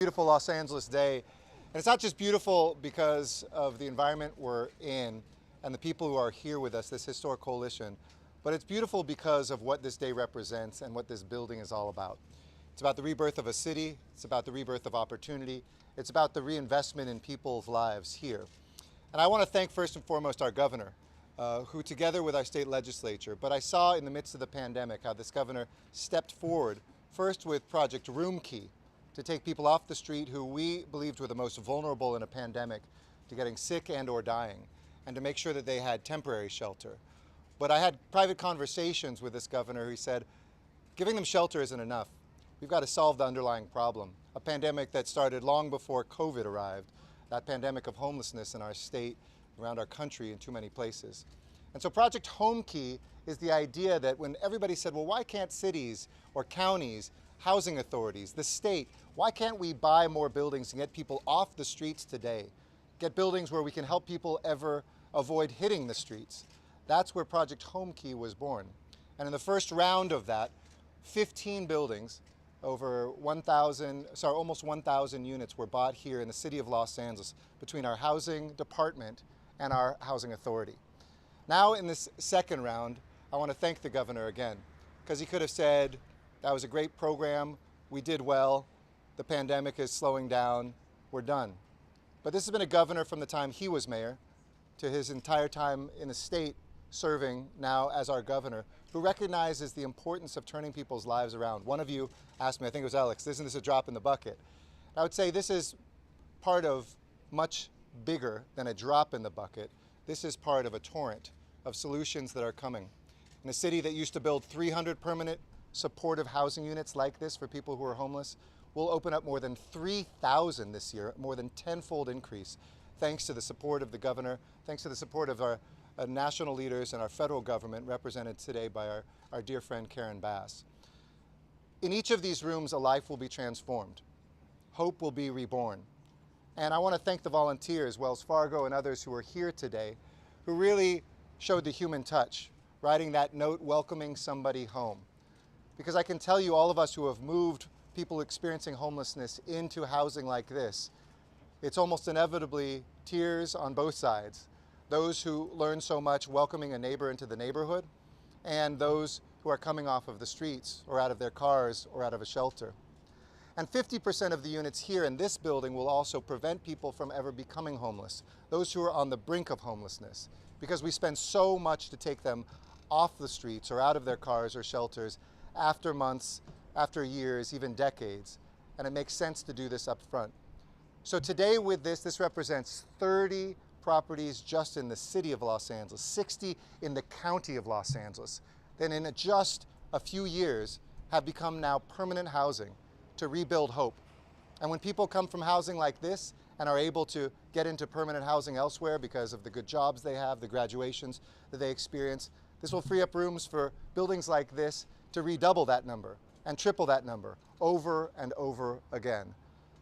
Beautiful Los Angeles day. And it's not just beautiful because of the environment we're in and the people who are here with us, this historic coalition, but it's beautiful because of what this day represents and what this building is all about. It's about the rebirth of a city, it's about the rebirth of opportunity, it's about the reinvestment in people's lives here. And I want to thank first and foremost our governor, who together with our state legislature, but I saw in the midst of the pandemic how this governor stepped forward, first with Project Room Key, to take people off the street who we believed were the most vulnerable in a pandemic to getting sick and or dying, and to make sure that they had temporary shelter. But I had private conversations with this governor who said, giving them shelter isn't enough. We've got to solve the underlying problem, a pandemic that started long before COVID arrived, that pandemic of homelessness in our state, around our country, in too many places. And so Project Home Key is the idea that when everybody said, well, why can't cities or counties, housing authorities, the state, why can't we buy more buildings and get people off the streets today? Get buildings where we can help people ever avoid hitting the streets. That's where Project Home Key was born. And in the first round of that, 15 buildings, over almost 1,000 units were bought here in the city of Los Angeles between our housing department and our housing authority. Now in this second round, I want to thank the governor again, because he could have said, that was a great program, we did well, the pandemic is slowing down, we're done. But this has been a governor from the time he was mayor to his entire time in the state serving now as our governor, who recognizes the importance of turning people's lives around. One of you asked me, I think it was Alex, isn't this a drop in the bucket? I would say this is part of much bigger than a drop in the bucket. This is part of a torrent of solutions that are coming. In a city that used to build 300 permanent supportive housing units like this for people who are homeless, we'll open up more than 3,000 this year, more than tenfold increase, thanks to the support of the governor, thanks to the support of our national leaders and our federal government, represented today by our dear friend Karen Bass. In each of these rooms, a life will be transformed. Hope will be reborn. And I want to thank the volunteers, Wells Fargo and others who are here today, who really showed the human touch, writing that note welcoming somebody home. Because I can tell you, all of us who have moved people experiencing homelessness into housing like this, it's almost inevitably tears on both sides. Those who learn so much welcoming a neighbor into the neighborhood, and those who are coming off of the streets or out of their cars or out of a shelter. And 50% of the units here in this building will also prevent people from ever becoming homeless, those who are on the brink of homelessness, because we spend so much to take them off the streets or out of their cars or shelters after months, after years, even decades, and it makes sense to do this up front. So today with this represents 30 properties just in the city of Los Angeles, 60 in the county of Los Angeles, that in just a few years have become now permanent housing to rebuild hope. And when people come from housing like this and are able to get into permanent housing elsewhere because of the good jobs they have, the graduations that they experience, this will free up rooms for buildings like this to redouble that number and triple that number over and over again.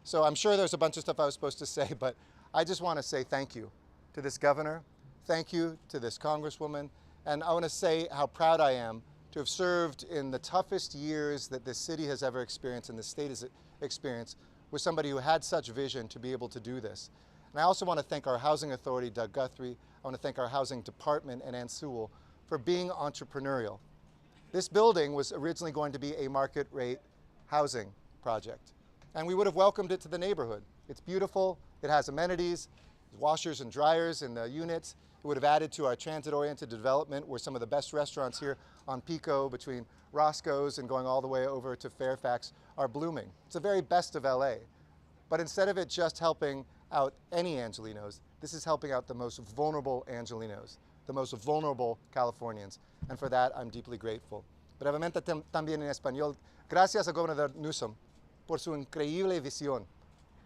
So I'm sure there's a bunch of stuff I was supposed to say, but I just want to say thank you to this governor, thank you to this congresswoman, and I want to say how proud I am to have served in the toughest years that this city has ever experienced and the state has experienced with somebody who had such vision to be able to do this. And I also want to thank our housing authority, Doug Guthrie. I want to thank our housing department and Ann Sewell for being entrepreneurial. This building was originally going to be a market rate housing project, and we would have welcomed it to the neighborhood. It's beautiful, it has amenities, washers and dryers in the units. It would have added to our transit-oriented development, where some of the best restaurants here on Pico, between Roscoe's and going all the way over to Fairfax, are blooming. It's the very best of LA. But instead of it just helping out any Angelenos, this is helping out the most vulnerable Angelenos, the most vulnerable Californians. And for that, I'm deeply grateful. Brevemente también en español, gracias a Gobernador Newsom por su increíble visión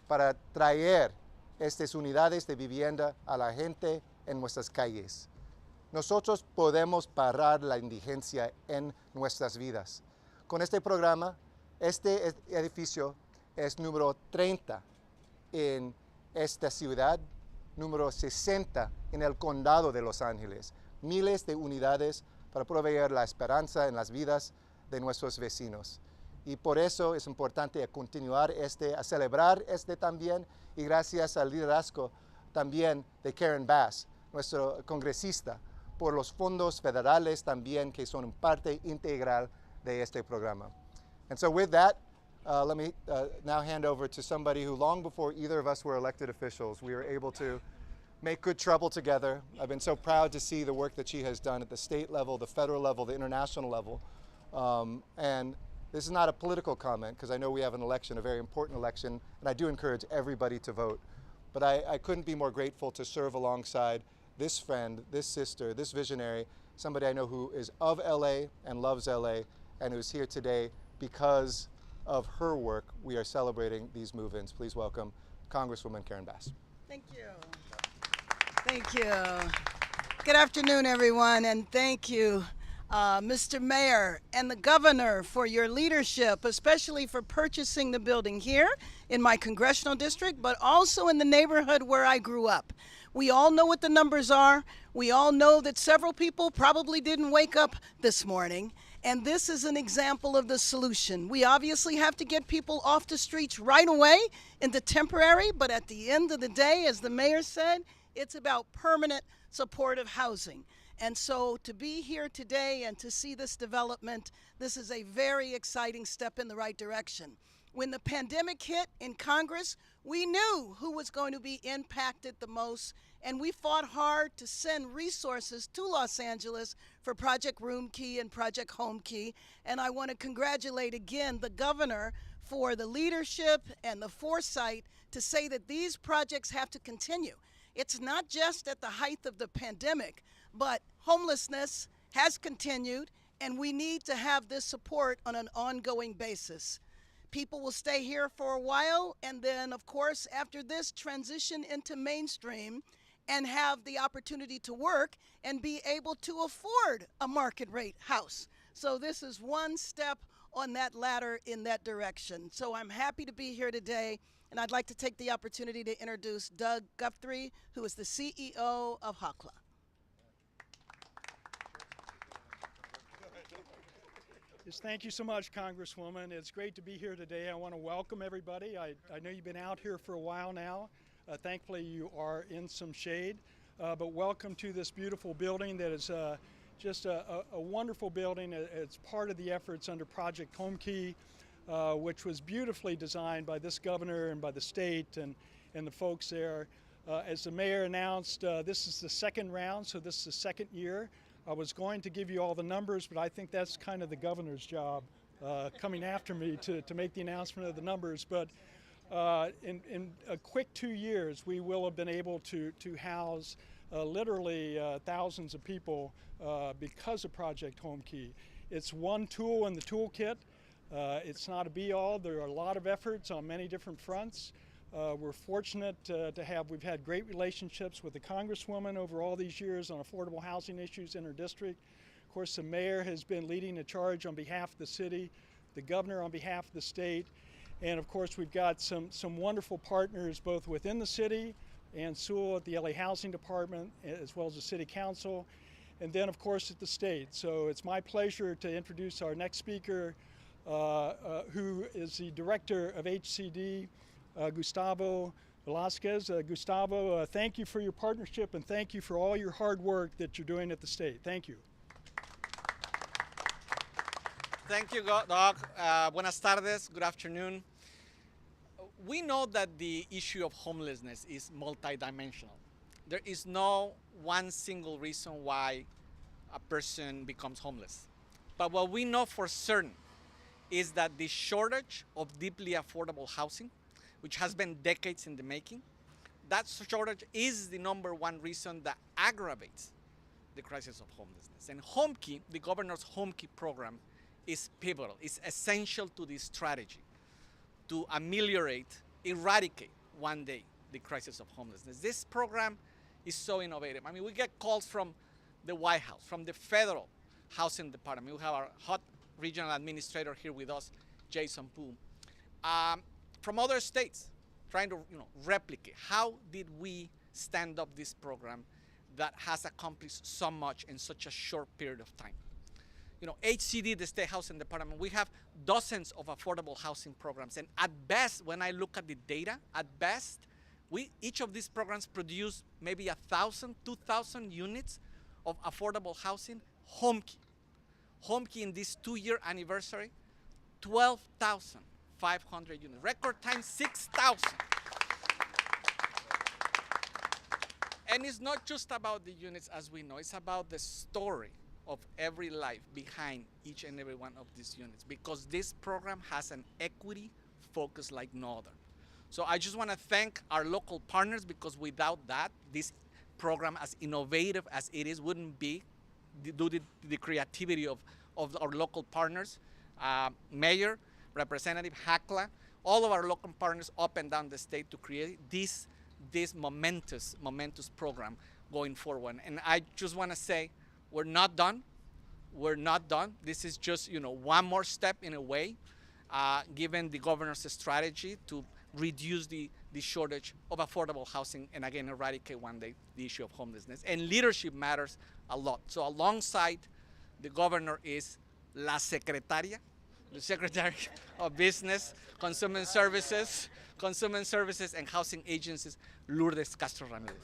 para traer estas unidades de vivienda a la gente en nuestras calles. Nosotros podemos parar la indigencia en nuestras vidas. Con este programa, este edificio es número 30 en esta ciudad, número 60 en el condado de Los Ángeles. Miles de unidades para proveer la esperanza en las vidas de nuestros vecinos. Y por eso es importante continuar a celebrar también, y gracias al liderazgo también de Karen Bass, nuestro congresista, por los fondos federales también que son parte integral de este programa. And so with that, let me now hand over to somebody who long before either of us were elected officials, we were able to make good trouble together. I've been so proud to see the work that she has done at the state level, the federal level, the international level. And this is not a political comment because I know we have an election, a very important election, and I do encourage everybody to vote. But I couldn't be more grateful to serve alongside this friend, this sister, this visionary, somebody I know who is of LA and loves LA and who's here today because of her work. We are celebrating these move-ins. Please welcome Congresswoman Karen Bass. Thank you. Thank you. Good afternoon, everyone, and thank you, Mr. Mayor and the Governor, for your leadership, especially for purchasing the building here in my congressional district, but also in the neighborhood where I grew up. We all know what the numbers are. We all know that several people probably didn't wake up this morning, and this is an example of the solution. We obviously have to get people off the streets right away into temporary, but at the end of the day, as the mayor said, it's about permanent supportive housing. And so to be here today and to see this development, this is a very exciting step in the right direction. When the pandemic hit in Congress, we knew who was going to be impacted the most, and we fought hard to send resources to Los Angeles for Project Room Key and Project Home Key. And I want to congratulate again the governor for the leadership and the foresight to say that these projects have to continue. It's not just at the height of the pandemic, but homelessness has continued, and we need to have this support on an ongoing basis. People will stay here for a while, and then, of course, after this, transition into mainstream and have the opportunity to work and be able to afford a market rate house. So this is one step on that ladder in that direction. So I'm happy to be here today, and I'd like to take the opportunity to introduce Doug Guthrie, who is the CEO of HOCLA. Yes, thank you so much, Congresswoman. It's great to be here today. I want to welcome everybody. I know you've been out here for a while now. Thankfully, you are in some shade. But welcome to this beautiful building that is just a wonderful building. It's part of the efforts under Project Home Key, which was beautifully designed by this governor and by the state and the folks there. As the mayor announced, this is the second round, so this is the second year. I was going to give you all the numbers, but I think that's kind of the governor's job coming after me to make the announcement of the numbers. But in a quick 2 years, we will have been able to house literally thousands of people because of Project Home Key. It's one tool in the toolkit. It's not a be-all. There are a lot of efforts on many different fronts. We're fortunate we've had great relationships with the Congresswoman over all these years on affordable housing issues in her district. Of course, the mayor has been leading the charge on behalf of the city, the governor on behalf of the state, and of course we've got some wonderful partners both within the city and Sewell at the LA Housing Department, as well as the City Council, and then of course at the state. So it's my pleasure to introduce our next speaker, who is the director of HCD, Gustavo Velasquez. Gustavo, thank you for your partnership and thank you for all your hard work that you're doing at the state. Thank you. Thank you, Doc. Buenas tardes, good afternoon. We know that the issue of homelessness is multidimensional. There is no one single reason why a person becomes homeless. But what we know for certain is that the shortage of deeply affordable housing, which has been decades in the making, that shortage is the number one reason that aggravates the crisis of homelessness. And Home Key, the governor's Home Key program, is pivotal, is essential to this strategy to ameliorate, eradicate one day the crisis of homelessness. This program is so innovative. I mean, we get calls from the White House, from the federal housing department. We have our hot regional administrator here with us, Jason Poo. From other states, trying to replicate. How did we stand up this program that has accomplished so much in such a short period of time? HCD, the State Housing Department, we have dozens of affordable housing programs. And at best, when I look at the data, at best, each of these programs produce maybe 1,000, 2,000 units of affordable housing. Homekey in this 2-year anniversary, 12,500 units. Record time, 6,000. And it's not just about the units as we know, it's about the story of every life behind each and every one of these units, because this program has an equity focus like no other. So I just want to thank our local partners, because without that, this program, as innovative as it is, wouldn't be due to the creativity of our local partners, Mayor, Representative Hakla, all of our local partners up and down the state to create this momentous program going forward. And I just want to say, we're not done. We're not done. This is just, one more step in a way, given the governor's strategy to reduce the shortage of affordable housing and, again, eradicate one day the issue of homelessness. And leadership matters a lot. So alongside the governor is La Secretaria, the Secretary of Business, Consumer Services, and Housing Agencies, Lourdes Castro Ramirez.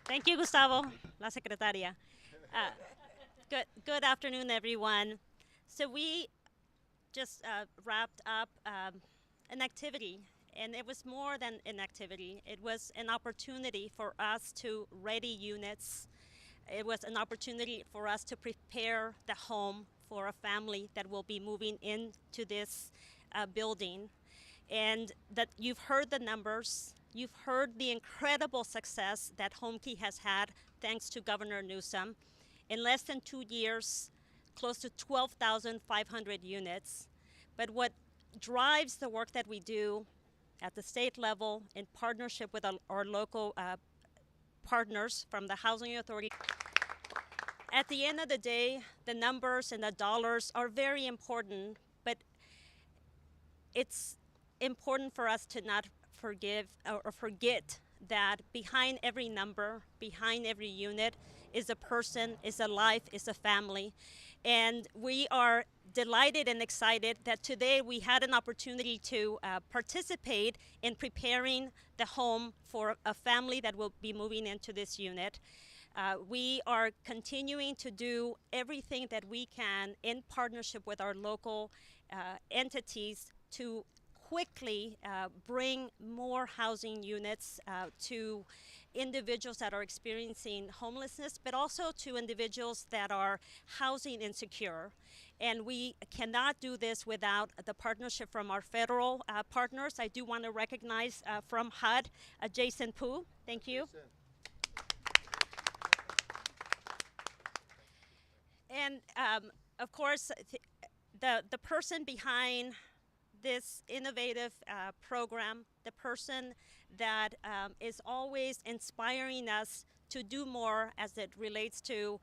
Thank you, Gustavo, La Secretaria. Good afternoon, everyone. So we just wrapped up an activity, and it was more than an activity. It was an opportunity for us to ready units. It was an opportunity for us to prepare the home for a family that will be moving into this building. And that you've heard the numbers. You've heard the incredible success that Homekey has had thanks to Governor Newsom. In less than 2 years, close to 12,500 units. But what drives the work that we do at the state level in partnership with our local partners from the Housing Authority. At the end of the day, the numbers and the dollars are very important, but it's important for us to not forget that behind every number, behind every unit, is a person, is a life, is a family. And we are delighted and excited that today we had an opportunity to participate in preparing the home for a family that will be moving into this unit. We are continuing to do everything that we can in partnership with our local entities to quickly bring more housing units to individuals that are experiencing homelessness, but also to individuals that are housing insecure. And we cannot do this without the partnership from our federal partners. I do want to recognize from HUD, Jason Poo. Thank you. And of course, the person behind this innovative program, the person that is always inspiring us to do more as it relates to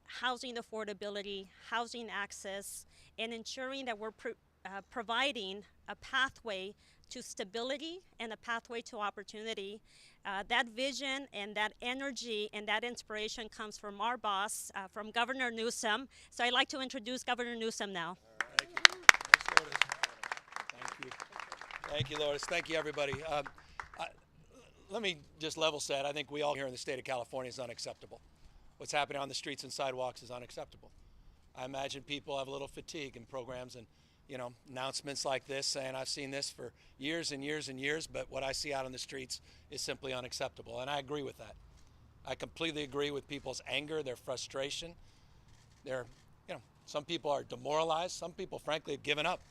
housing affordability, housing access, and ensuring that we're providing a pathway to stability and a pathway to opportunity. That vision and that energy and that inspiration comes from our boss, from Governor Newsom. So I'd like to introduce Governor Newsom now. Thank you, Lourdes. Thank you, everybody. Let me just level set. I think we all here in the state of California is unacceptable. What's happening on the streets and sidewalks is unacceptable. I imagine people have a little fatigue in programs and, announcements like this saying I've seen this for years and years and years, but what I see out on the streets is simply unacceptable. And I agree with that. I completely agree with people's anger, their frustration. Some people are demoralized. Some people, frankly, have given up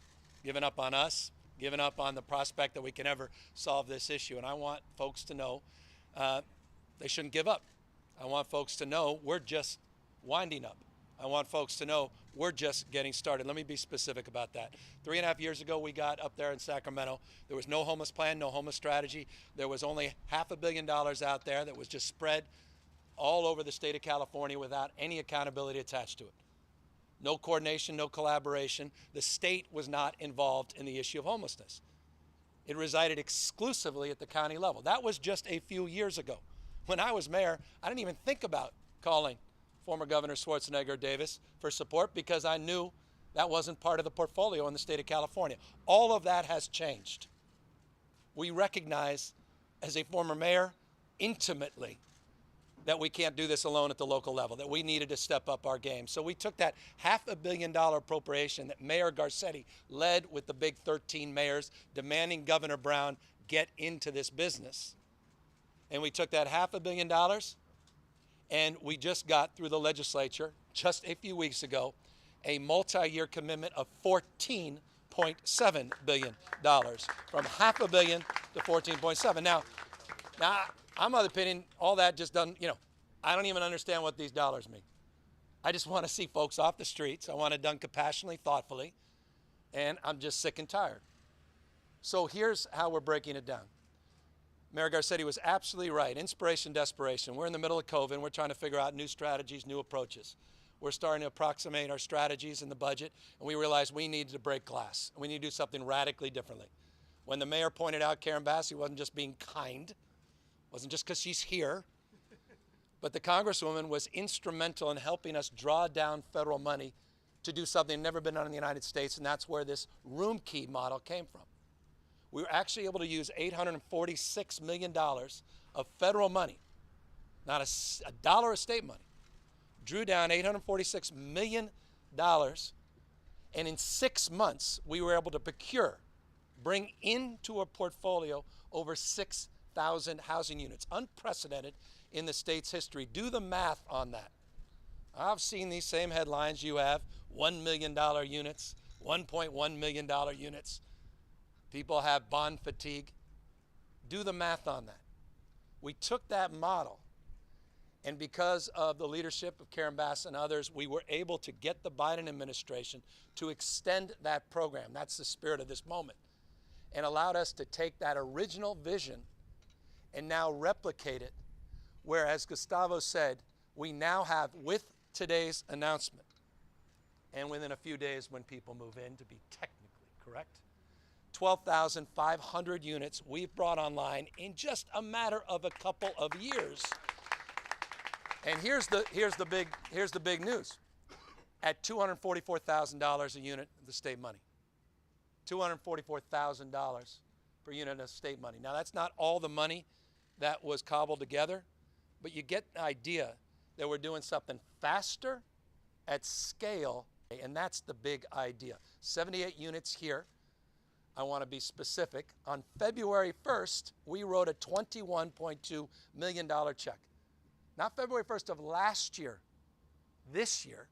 on us, given up on the prospect that we can ever solve this issue. And I want folks to know they shouldn't give up. I want folks to know we're just winding up. I want folks to know we're just getting started. Let me be specific about that. 3.5 years ago, we got up there in Sacramento. There was no homeless plan, no homeless strategy. There was only $500 million out there that was just spread all over the state of California without any accountability attached to it. No coordination, no collaboration. The state was not involved in the issue of homelessness. It resided exclusively at the county level. That was just a few years ago. When I was mayor, I didn't even think about calling former Governor Schwarzenegger Davis for support because I knew that wasn't part of the portfolio in the state of California. All of that has changed. We recognize, as a former mayor, intimately, that we can't do this alone at the local level, that we needed to step up our game. So we took that $500 million appropriation that Mayor Garcetti led with the big 13 mayors demanding Governor Brown get into this business. And we took that $500 million and we just got through the legislature just a few weeks ago a multi-year commitment of $14.7 billion, from $500 million to $14.7. Now, I'm of the opinion all that just doesn't, I don't even understand what these dollars mean. I just want to see folks off the streets. I want it done compassionately, thoughtfully, and I'm just sick and tired. So here's how we're breaking it down. Mayor Garcetti was absolutely right. Inspiration, desperation. We're in the middle of COVID, and we're trying to figure out new strategies, new approaches. We're starting to approximate our strategies in the budget, and we realized we needed to break glass. We need to do something radically differently. When the mayor pointed out Karen Bass, he wasn't just being kind. It wasn't just because she's here. But the Congresswoman was instrumental in helping us draw down federal money to do something never been done in the United States, and that's where this room key model came from. We were actually able to use $846 million of federal money, not a dollar of state money, drew down $846 million, and in 6 months, we were able to bring into a portfolio over 6,000 housing units, unprecedented in the state's history. Do the math on that. I've seen these same headlines you have, $1 million units, $1.1 million units. People have bond fatigue. Do the math on that. We took that model, and because of the leadership of Karen Bass and others, we were able to get the Biden administration to extend that program. That's the spirit of this moment, and allowed us to take that original vision and now replicate it, where, as Gustavo said, we now have, with today's announcement, and within a few days when people move in, to be technically correct, 12,500 units we've brought online in just a matter of a couple of years. And here's the big news. At $244,000 a unit of the state money. $244,000 per unit of state money. Now, that's not all the money that was cobbled together, but you get the idea that we're doing something faster, at scale, and that's the big idea. 78 units here. I want to be specific. On February 1st, we wrote a $21.2 million check. Not February 1st of last year, this year.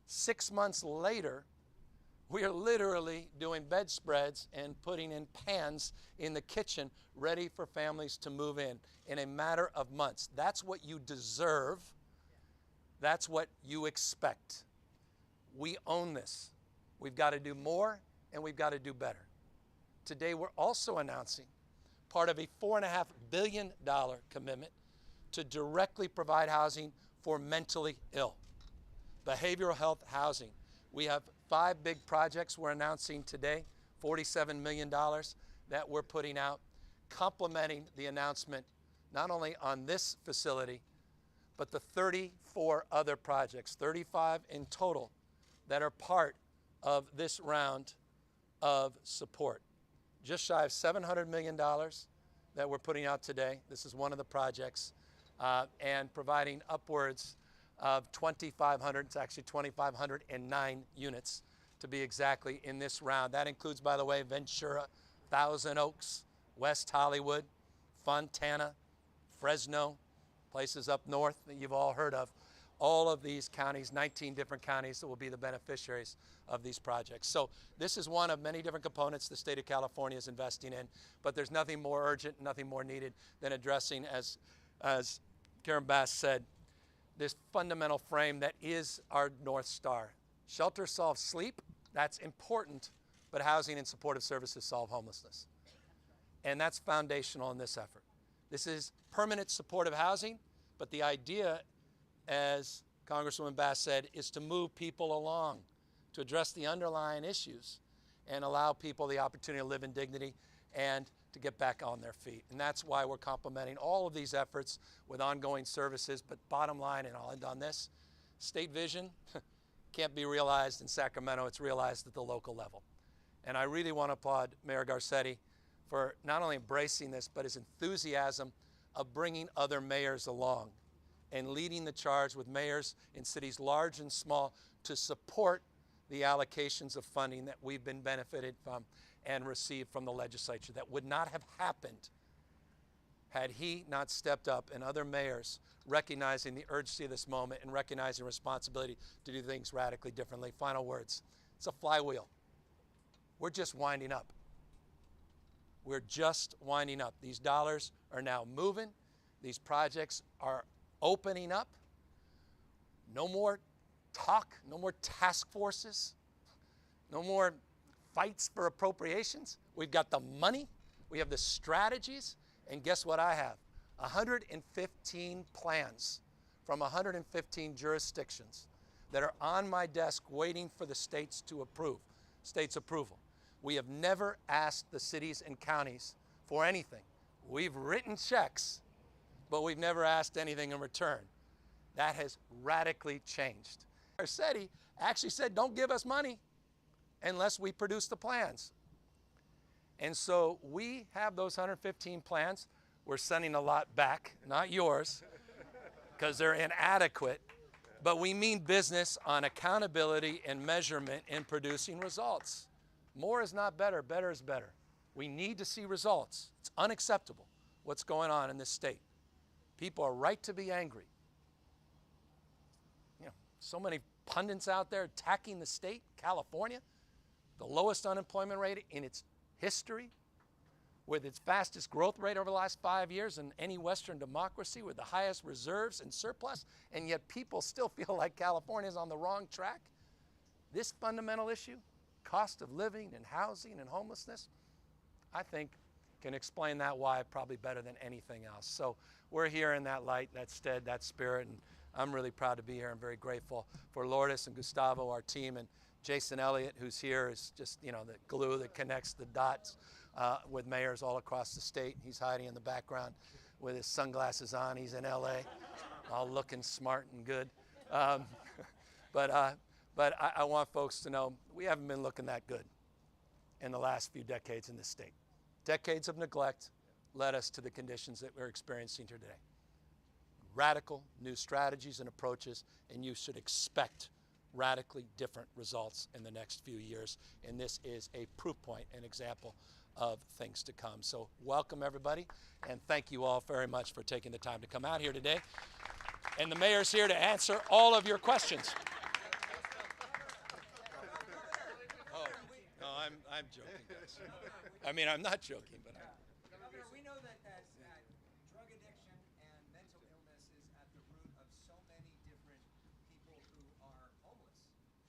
6 months later, we are literally doing bedspreads and putting in pans in the kitchen ready for families to move in a matter of months. That's what you deserve. That's what you expect. We own this. We've got to do more, and we've got to do better. Today, we're also announcing part of a $4.5 billion commitment to directly provide housing for mentally ill. Behavioral health housing. We have 5 big projects we're announcing today, $47 million that we're putting out, complementing the announcement not only on this facility, but the 34 other projects, 35 in total, that are part of this round of support. Just shy of $700 million that we're putting out today. This is one of the projects, and providing upwards of 2,500, it's actually 2,509 units to be exactly in this round. That includes, by the way, Ventura, Thousand Oaks, West Hollywood, Fontana, Fresno, places up north that you've all heard of. All of these counties, 19 different counties that will be the beneficiaries of these projects. So this is one of many different components the state of California is investing in, but there's nothing more urgent, nothing more needed than addressing, as Karen Bass said, this fundamental frame that is our North Star. Shelter solves sleep, that's important, but housing and supportive services solve homelessness. And that's foundational in this effort. This is permanent supportive housing, but the idea, as Congresswoman Bass said, is to move people along, to address the underlying issues and allow people the opportunity to live in dignity and to get back on their feet. And that's why we're complementing all of these efforts with ongoing services. But bottom line, and I'll end on this, State vision can't be realized in Sacramento, it's realized at the local level. And I really want to applaud Mayor Garcetti for not only embracing this, but his enthusiasm of bringing other mayors along and leading the charge with mayors in cities large and small to support the allocations of funding that we've been benefited from and received from the legislature. That would not have happened had he not stepped up, and other mayors recognizing the urgency of this moment and recognizing responsibility to do things radically differently. Final words. It's a flywheel. We're just winding up. We're just winding up. These dollars are now moving. These projects are opening up. No more talk, no more task forces, no more fights for appropriations. We've got the money, we have the strategies, and guess what I have? 115 plans from 115 jurisdictions that are on my desk waiting for the state's approval. We have never asked the cities and counties for anything. We've written checks, but we've never asked anything in return. That has radically changed. Garcetti actually said, don't give us money unless we produce the plans. And so we have those 115 plans. We're sending a lot back, not yours, because they're inadequate. But we mean business on accountability and measurement in producing results. More is not better, better is better. We need to see results. It's unacceptable what's going on in this state. People are right to be angry. You know, so many pundits out there attacking the state, California, the lowest unemployment rate in its history, with its fastest growth rate over the last 5 years in any Western democracy, with the highest reserves and surplus, and yet people still feel like California is on the wrong track. This fundamental issue, cost of living and housing and homelessness, I think can explain that why probably better than anything else. So we're here in that light, that stead, that spirit, and I'm really proud to be here. I'm very grateful for Lourdes and Gustavo, our team, and Jason Elliott, who's here, is just, you know, the glue that connects the dots with mayors all across the state. He's hiding in the background with his sunglasses on. He's in LA, all looking smart and good. But I want folks to know we haven't been looking that good in the last few decades in this state. Decades of neglect led us to the conditions that we're experiencing here today. Radical new strategies and approaches, and you should expect radically different results in the next few years. And this is a proof point, an example of things to come. So welcome everybody, and thank you all very much for taking the time to come out here today. And the mayor's here to answer all of your questions. Oh, no, I'm joking, guys. I mean, I'm not joking, but Governor, we know that drug addiction and mental illness is at the root of so many different people who are homeless.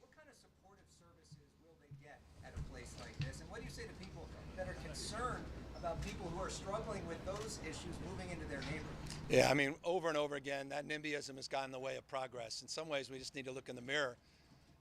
What kind of supportive services will they get at a place like this? And what do you say to people that are concerned about people who are struggling with those issues moving into their neighborhoods? yeah, I mean, over and over again, that NIMBYism has gotten in the way of progress. In some ways, we just need to look in the mirror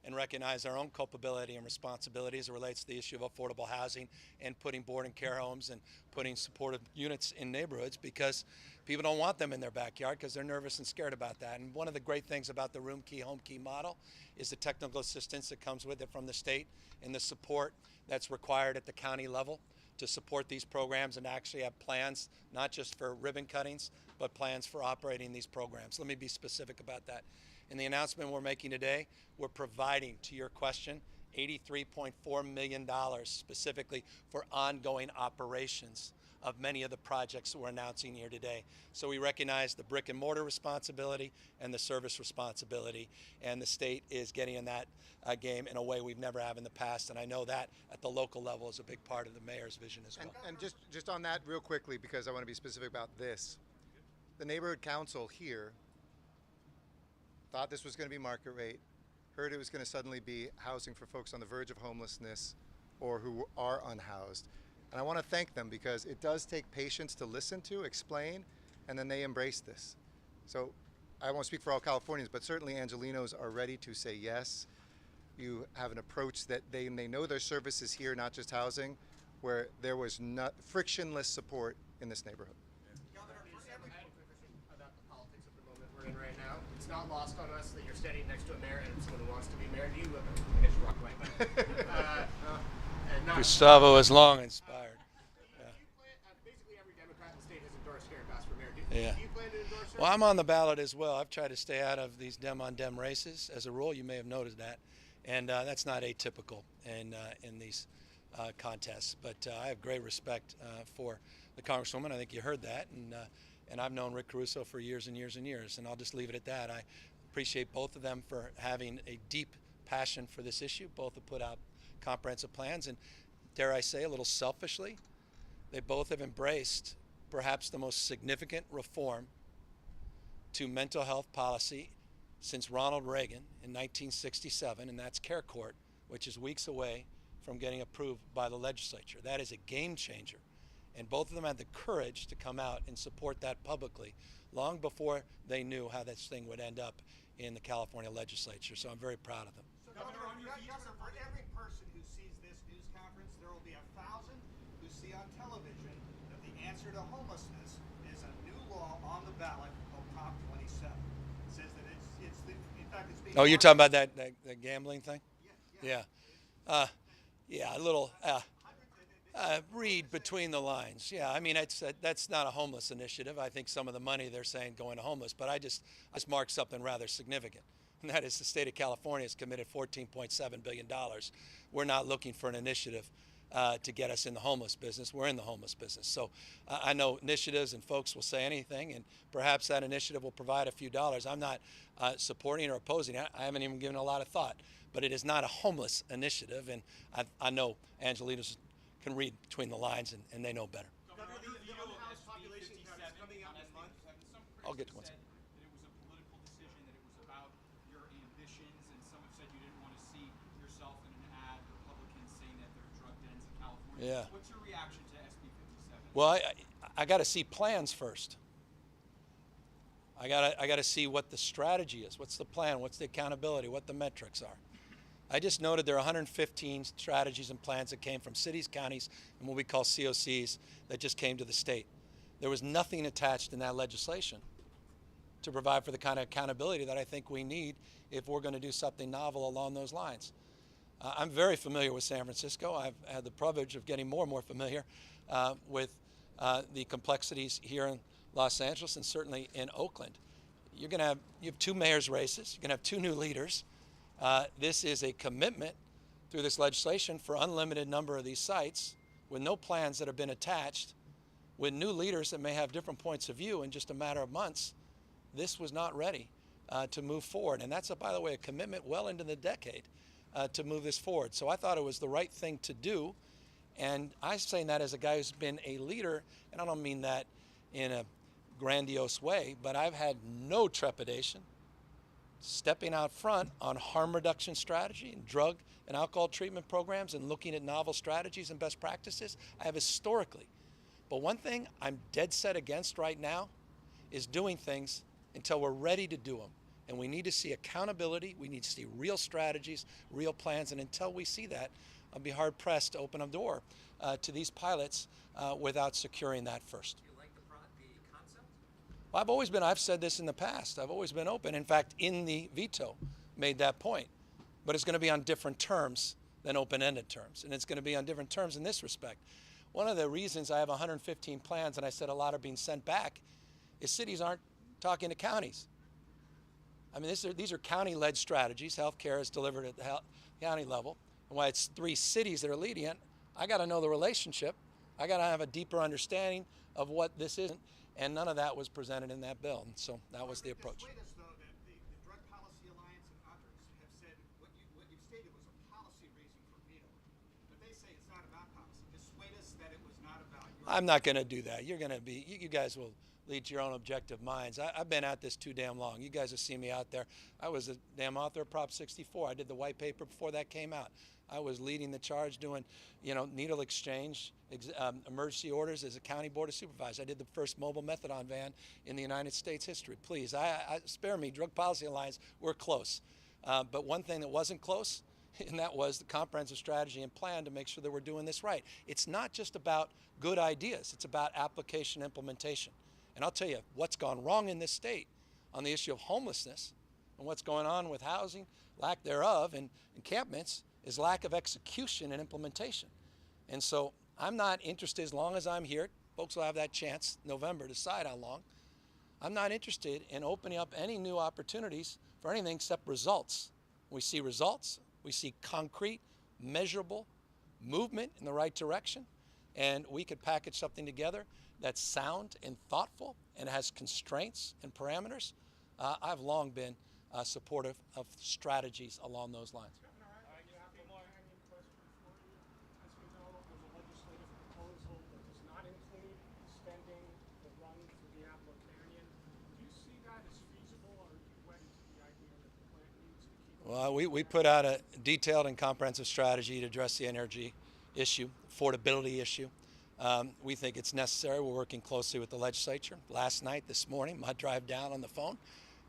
and recognize our own culpability and responsibility as it relates to the issue of affordable housing and putting board and care homes and putting supportive units in neighborhoods, because people don't want them in their backyard because they're nervous and scared about that. And one of the great things about the room key, home key model is the technical assistance that comes with it from the state and the support that's required at the county level to support these programs and actually have plans, not just for ribbon cuttings, but plans for operating these programs. Let me be specific about that. In the announcement we're making today, we're providing, to your question, $83.4 million specifically for ongoing operations of many of the projects that we're announcing here today. So we recognize the brick and mortar responsibility and the service responsibility, and the state is getting in that game in a way we've never have in the past, and I know that at the local level is a big part of the mayor's vision as well. And just on that real quickly, because I want to be specific about this, the neighborhood council here thought this was going to be market rate, heard it was going to suddenly be housing for folks on the verge of homelessness or who are unhoused. And I want to thank them, because it does take patience to listen to, explain, and then they embrace this. So I won't speak for all Californians, but certainly Angelenos are ready to say yes. You have an approach that they know their services here, not just housing, where there was not frictionless support in this neighborhood. Governor, for every about the politics of the moment, we're in right now. It's not lost on us that you're standing next to a mayor and someone who wants to be mayor. Do you? I guess you walk away. Gustavo is long inspired. Basically, every Democrat in the state has endorsed Karen Bass for mayor. Yeah. Do you plan to endorse her? Well, I'm on the ballot as well. I've tried to stay out of these dem-on-dem races as a rule. You may have noticed that, and that's not atypical in these contests. But I have great respect for the Congresswoman. I think you heard that, and I've known Rick Caruso for years and years and years, and I'll just leave it at that. I appreciate both of them for having a deep passion for this issue. Both have put out comprehensive plans, and dare I say, a little selfishly, they both have embraced perhaps the most significant reform to mental health policy since Ronald Reagan in 1967, and that's Care Court, which is weeks away from getting approved by the legislature. That is a game changer. And both of them had the courage to come out and support that publicly long before they knew how this thing would end up in the California legislature. So I'm very proud of them. So Governor, for every person who sees this news conference, there will be 1,000 who see on television that the answer to homelessness is a new law on the ballot called Prop 27. It says that in fact, it's being. Oh, you're talking about that gambling thing? Yeah. Yeah, a little. Read between the lines. Yeah, I mean, that's not a homeless initiative. I think some of the money they're saying going to homeless, but I just mark something rather significant, and that is the state of California has committed $14.7 billion. We're not looking for an initiative to get us in the homeless business. We're in the homeless business. So I know initiatives and folks will say anything, and perhaps that initiative will provide a few dollars. I'm not supporting or opposing it. I haven't even given a lot of thought, but it is not a homeless initiative, and I know Angelinos can read between the lines, and they know better. Governor, the unhoused population count is coming out in a month. I'll get to one. Said that it was a political decision, that it was about your ambitions, and some have said you didn't want to see yourself in an ad, Republicans saying that there are drug dens in California. Yeah. What's your reaction to SB 57? Well, I got to see plans first. I got to see what the strategy is. What's the plan? What's the accountability? What the metrics are. I just noted there are 115 strategies and plans that came from cities, counties, and what we call COCs that just came to the state. There was nothing attached in that legislation to provide for the kind of accountability that I think we need if we're going to do something novel along those lines. I'm very familiar with San Francisco. I've had the privilege of getting more and more familiar with the complexities here in Los Angeles and certainly in Oakland. You have 2 mayor's races. You're going to have 2 new leaders. This is a commitment through this legislation for unlimited number of these sites with no plans that have been attached, with new leaders that may have different points of view in just a matter of months. This was not ready to move forward. And that's, by the way, a commitment well into the decade to move this forward. So I thought it was the right thing to do. And I'm saying that as a guy who's been a leader, and I don't mean that in a grandiose way, but I've had no trepidation stepping out front on harm reduction strategy and drug and alcohol treatment programs and looking at novel strategies and best practices. I have historically. But one thing I'm dead set against right now is doing things until we're ready to do them. And we need to see accountability. We need to see real strategies, real plans. And until we see that, I'll be hard pressed to open a door to these pilots without securing that first. Do you like the concept? Well, I've said this in the past. I've always been open. In fact, in the veto, made that point. But it's going to be on different terms than open-ended terms. And it's going to be on different terms in this respect. One of the reasons I have 115 plans, and I said a lot are being sent back, is cities aren't talking to counties. I mean, these are county-led strategies. Healthcare is delivered at the county level. And while it's 3 cities that are leading it, I got to know the relationship. I got to have a deeper understanding of what this is. And none of that was presented in that bill. And so that was the approach. Dissuade us, though, that the Drug Policy Alliance and others have said what you've stated was a policy reason for veto. But they say it's not about policy. Dissuade us that it was not about your. I'm not going to do that. You're going to be, you guys will lead to your own objective minds. I've been at this too damn long. You guys have seen me out there. I was a damn author of Prop 64. I did the white paper before that came out. I was leading the charge doing, needle exchange, emergency orders as a county board of supervisors. I did the first mobile methadone van in the United States history. Please, spare me. Drug Policy Alliance, we're close. But one thing that wasn't close, and that was the comprehensive strategy and plan to make sure that we're doing this right. It's not just about good ideas. It's about application and implementation. And I'll tell you, what's gone wrong in this state on the issue of homelessness and what's going on with housing, lack thereof, and encampments is lack of execution and implementation. And so I'm not interested, as long as I'm here, folks will have that chance November to decide how long. I'm not interested in opening up any new opportunities for anything except results. We see results, we see concrete, measurable movement in the right direction, and we could package something together that's sound and thoughtful and has constraints and parameters. I've long been supportive of strategies along those lines. Well, we put out a detailed and comprehensive strategy to address the energy issue, affordability issue. We think it's necessary. We're working closely with the legislature. Last night, this morning, my drive down on the phone,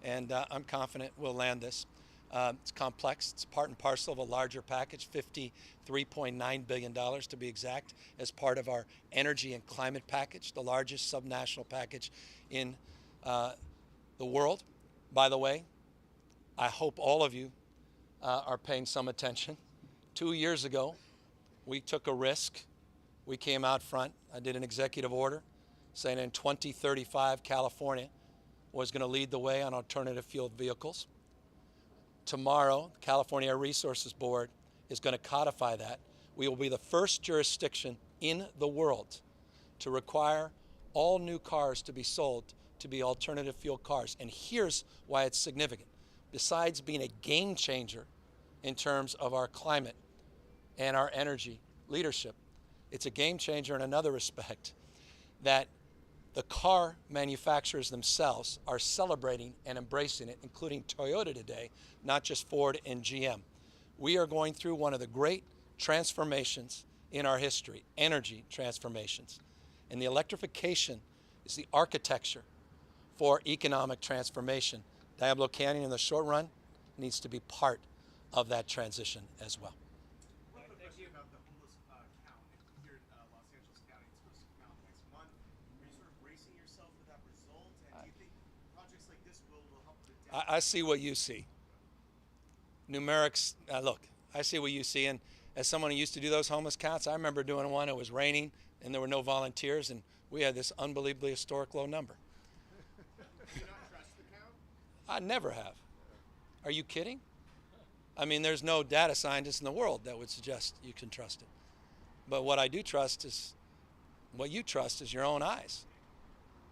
and I'm confident we'll land this. It's complex. It's part and parcel of a larger package, $53.9 billion to be exact, as part of our energy and climate package, the largest subnational package in the world. By the way, I hope all of you are paying some attention. 2 years ago, we took a risk. We came out front. I did an executive order saying in 2035, California was going to lead the way on alternative fueled vehicles. Tomorrow, the California Air Resources Board is going to codify that. We will be the first jurisdiction in the world to require all new cars to be sold to be alternative fuel cars. And here's why it's significant. Besides being a game changer in terms of our climate and our energy leadership, it's a game changer in another respect, that the car manufacturers themselves are celebrating and embracing it, including Toyota today, not just Ford and GM. We are going through one of the great transformations in our history, energy transformations. And the electrification is the architecture for economic transformation. Diablo Canyon in the short run needs to be part of that transition as well. One quick question about the homeless count here in Los Angeles County. It's supposed to count next month. Are you sort of bracing yourself for that result? And do you think projects like this will help with the I see what you see. Numerics, look, I see what you see. And as someone who used to do those homeless counts, I remember doing one. It was raining and there were no volunteers, and we had this unbelievably historic low number. Do you not trust the count? I never have. Are you kidding? I mean, there's no data scientist in the world that would suggest you can trust it. But what I do trust is, what you trust is your own eyes.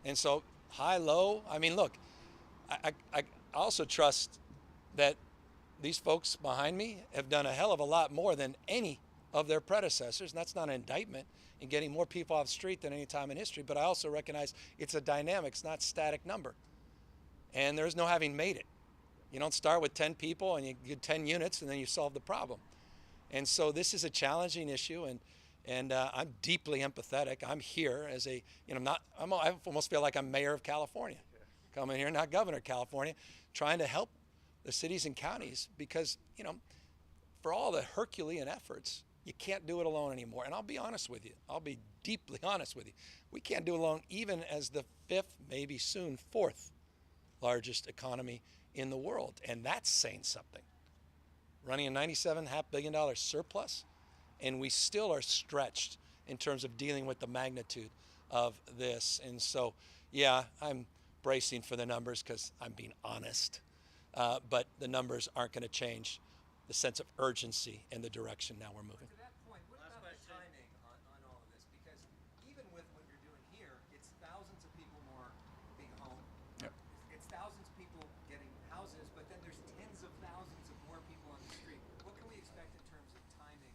And so, high, low, I mean, look, I also trust that these folks behind me have done a hell of a lot more than any of their predecessors. And that's not an indictment in getting more people off the street than any time in history. But I also recognize it's a dynamic, it's not a static number. And there's no having made it. You don't start with 10 people and you get 10 units and then you solve the problem. And so this is a challenging issue, and I'm deeply empathetic. I'm here as a, I almost feel like I'm mayor of California, coming here, not governor of California, trying to help the cities and counties because, for all the Herculean efforts, you can't do it alone anymore. And I'll be honest with you. I'll be deeply honest with you. We can't do it alone even as the 5th, maybe soon 4th largest economy in the world, and that's saying something. Running a $97.5 billion surplus, and we still are stretched in terms of dealing with the magnitude of this. And so, yeah, I'm bracing for the numbers because I'm being honest, but the numbers aren't going to change the sense of urgency and the direction now we're moving. To that point, what about the timing on all of this? Because even with what you're doing here, it's thousands of people more being home. Yep. It's thousands of people getting houses, but then there's tens of thousands of more people on the street. What can we expect in terms of timing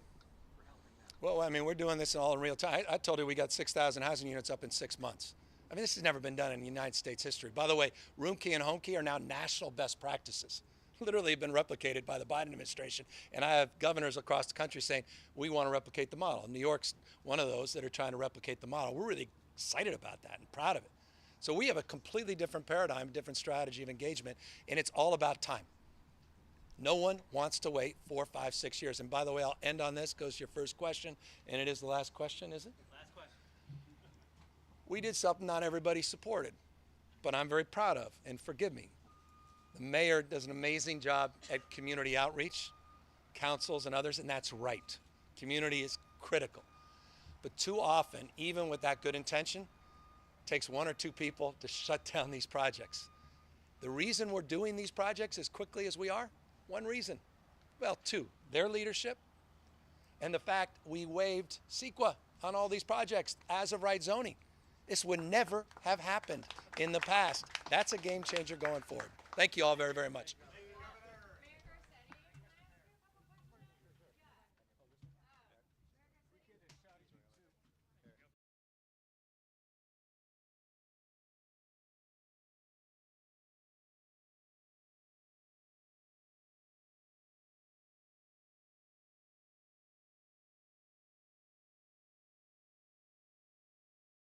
for helping that? Well, I mean, we're doing this all in real time. I told you we got 6,000 housing units up in 6 months. I mean, this has never been done in United States history. By the way, room key and home key are now national best practices. Literally been replicated by the Biden administration. And I have governors across the country saying, we want to replicate the model. New York's one of those that are trying to replicate the model. We're really excited about that and proud of it. So we have a completely different paradigm, different strategy of engagement, and it's all about time. No one wants to wait 4, 5, 6 years. And by the way, I'll end on this, goes to your first question, and it is the last question, is it? Last question. We did something not everybody supported, but I'm very proud of, and forgive me. The mayor does an amazing job at community outreach, councils and others, and that's right. Community is critical. But too often, even with that good intention, it takes one or two people to shut down these projects. The reason we're doing these projects as quickly as we are, one reason, well, two, their leadership and the fact we waived CEQA on all these projects as of right zoning. This would never have happened in the past. That's a game changer going forward. Thank you all very, very much.